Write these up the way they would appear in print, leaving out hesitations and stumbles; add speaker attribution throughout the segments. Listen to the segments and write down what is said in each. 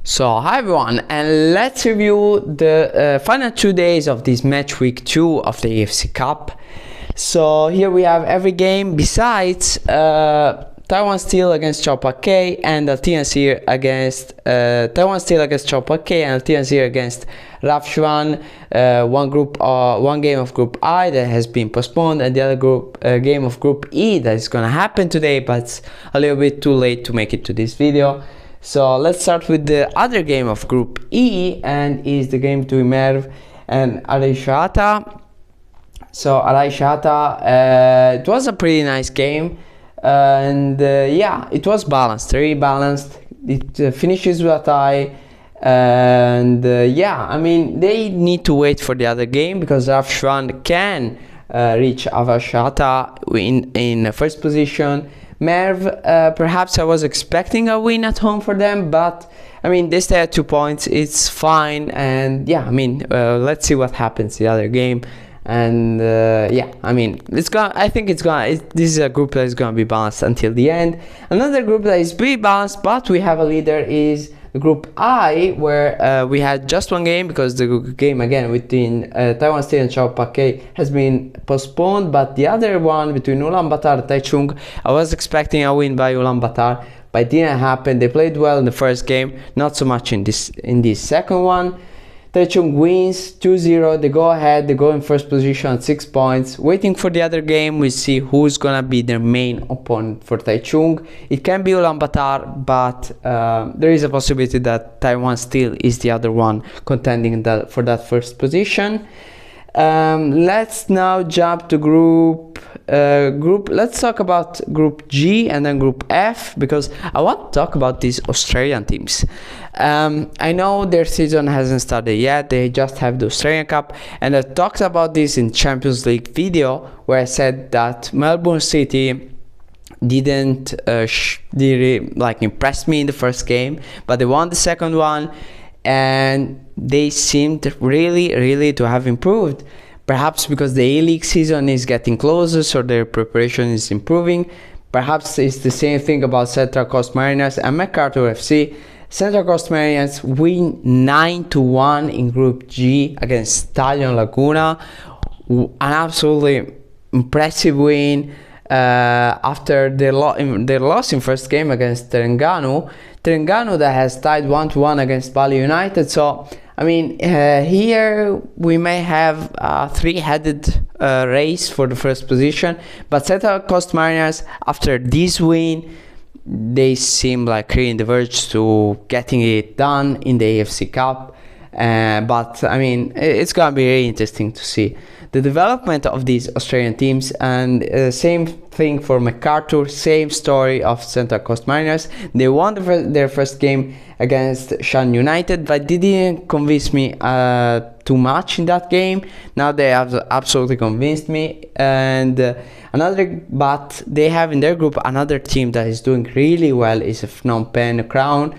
Speaker 1: So hi everyone, and let's review the final 2 days of this match week 2 of the AFC Cup. So here we have every game besides Taiwan Steel against Chao Pak Kay and TNC against Taiwan Steel against Chao Pak Kay and TNC against Rafshuan. One game of Group I that has been postponed, and the other game of Group E that is gonna happen today, but it's a little bit too late to make it to this video. So let's start with the other game of Group E, and is the game between Merw and Abdish-Ata. So Abdish-Ata, it was a pretty nice game, and yeah, it was balanced, very balanced. It finishes with a tie, and yeah, I mean, they need to wait for the other game because Rafshuan can reach Abdish-Ata in first position. Merw, perhaps I was expecting a win at home for them, but I mean, they stay at 2 points, it's fine. And yeah, I mean, let's see what happens the other game. And yeah, I mean, I think this is a group that is gonna be balanced until the end. Another group that is pretty balanced, but we have a leader, is the Group I, where we had just one game because the game again between Taiwan Steel and Chao Pak Kay has been postponed. But the other one between Ulanbataar and Taichung, I was expecting a win by Ulanbataar, but it didn't happen. They played well in the first game, not so much in this second one. Taichung wins 2-0, they go ahead, they go in first position at 6 points. Waiting for the other game, we see who's gonna be their main opponent for Taichung. It can be Ulanbataar, but there is a possibility that Taiwan Steel is the other one contending for that first position. Let's now jump to let's talk about Group G and then Group F, because I want to talk about these Australian teams. I know their season hasn't started yet, they just have the Australian Cup, and I talked about this in Champions League video where I said that Melbourne City didn't impress me in the first game, but they won the second one and they seemed really to have improved. Perhaps because the A-League season is getting closer, so their preparation is improving. Perhaps it's the same thing about Central Coast Mariners and Macarthur FC. Central Coast Mariners win 9-1 in Group G against Stallion Laguna. An absolutely impressive win after their loss in first game against Terengganu. Terengganu that has tied 1-1 against Bali United. So I mean, here we may have a three-headed race for the first position, but Central Coast Mariners, after this win, they seem like really on the verge to getting it done in the AFC Cup. But I mean, it's gonna be really interesting to see the development of these Australian teams. And same thing for Macarthur, same story of Central Coast Mariners. They won their first game against Shan United, but they didn't convince me too much in that game. Now they have absolutely convinced me. And but they have in their group another team that is doing really well, is Phnom Penh Crown.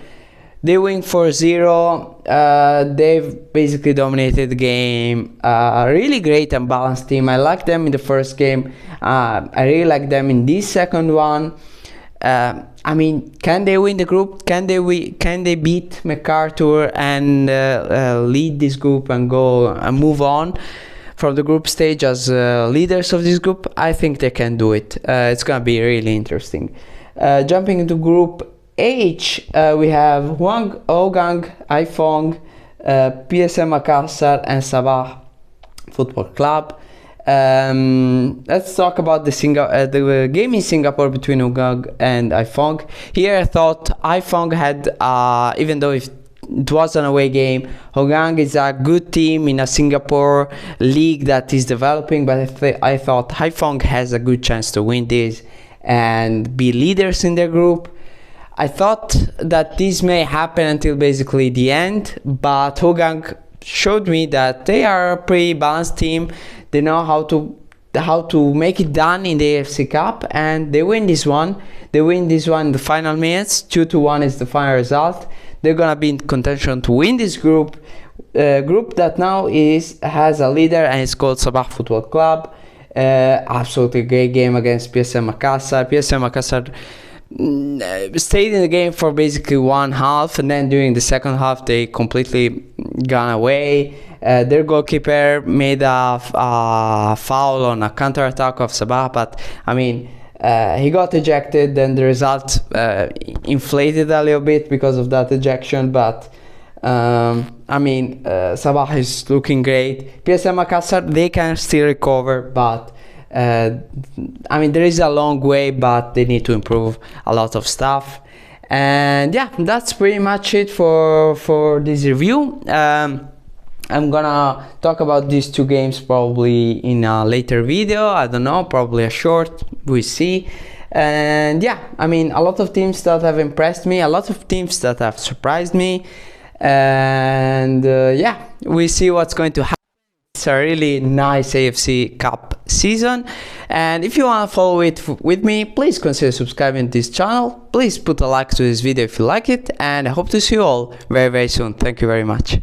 Speaker 1: They win 4-0. They've basically dominated the game. Really great and balanced team. I like them in the first game. I really like them in this second one. I mean, can they win the group? Can they beat Macarthur and lead this group and go and move on from the group stage as leaders of this group? I think they can do it. It's gonna be really interesting. Jumping into Group H, we have Hougang, Phong, PSM Makassar and Sabah Football Club. Let's talk about the game in Singapore between Hougang and Phong. Here I thought Phong had, even though it was an away game, Hougang is a good team in a Singapore league that is developing, but I thought Phong has a good chance to win this and be leaders in their group. I thought that this may happen until basically the end, but Hougang showed me that they are a pretty balanced team. They know how to make it done in the AFC Cup, and they win this one. They win this one in the final minutes. 2-1 is the final result. They're gonna be in contention to win this group. Group that now has a leader, and it's called Sabah Football Club. Absolutely great game against PSM Makassar. PSM Makassar stayed in the game for basically one half, and then during the second half they completely gone away. Their goalkeeper made a foul on a counter attack of Sabah, but I mean, he got ejected, and the result inflated a little bit because of that ejection. But I mean, Sabah is looking great. PSM Makassar, they can still recover, but I mean, there is a long way, but they need to improve a lot of stuff. And yeah, that's pretty much it for this review. I'm gonna talk about these two games probably in a later video. I don't know, probably a short, we see. And yeah, I mean, a lot of teams that have impressed me, a lot of teams that have surprised me. And yeah, we see what's going to happen. It's a really nice AFC Cup season, and if you want to follow it with me, please consider subscribing to this channel. Please put a like to this video if you like it, and I hope to see you all very soon. Thank you very much.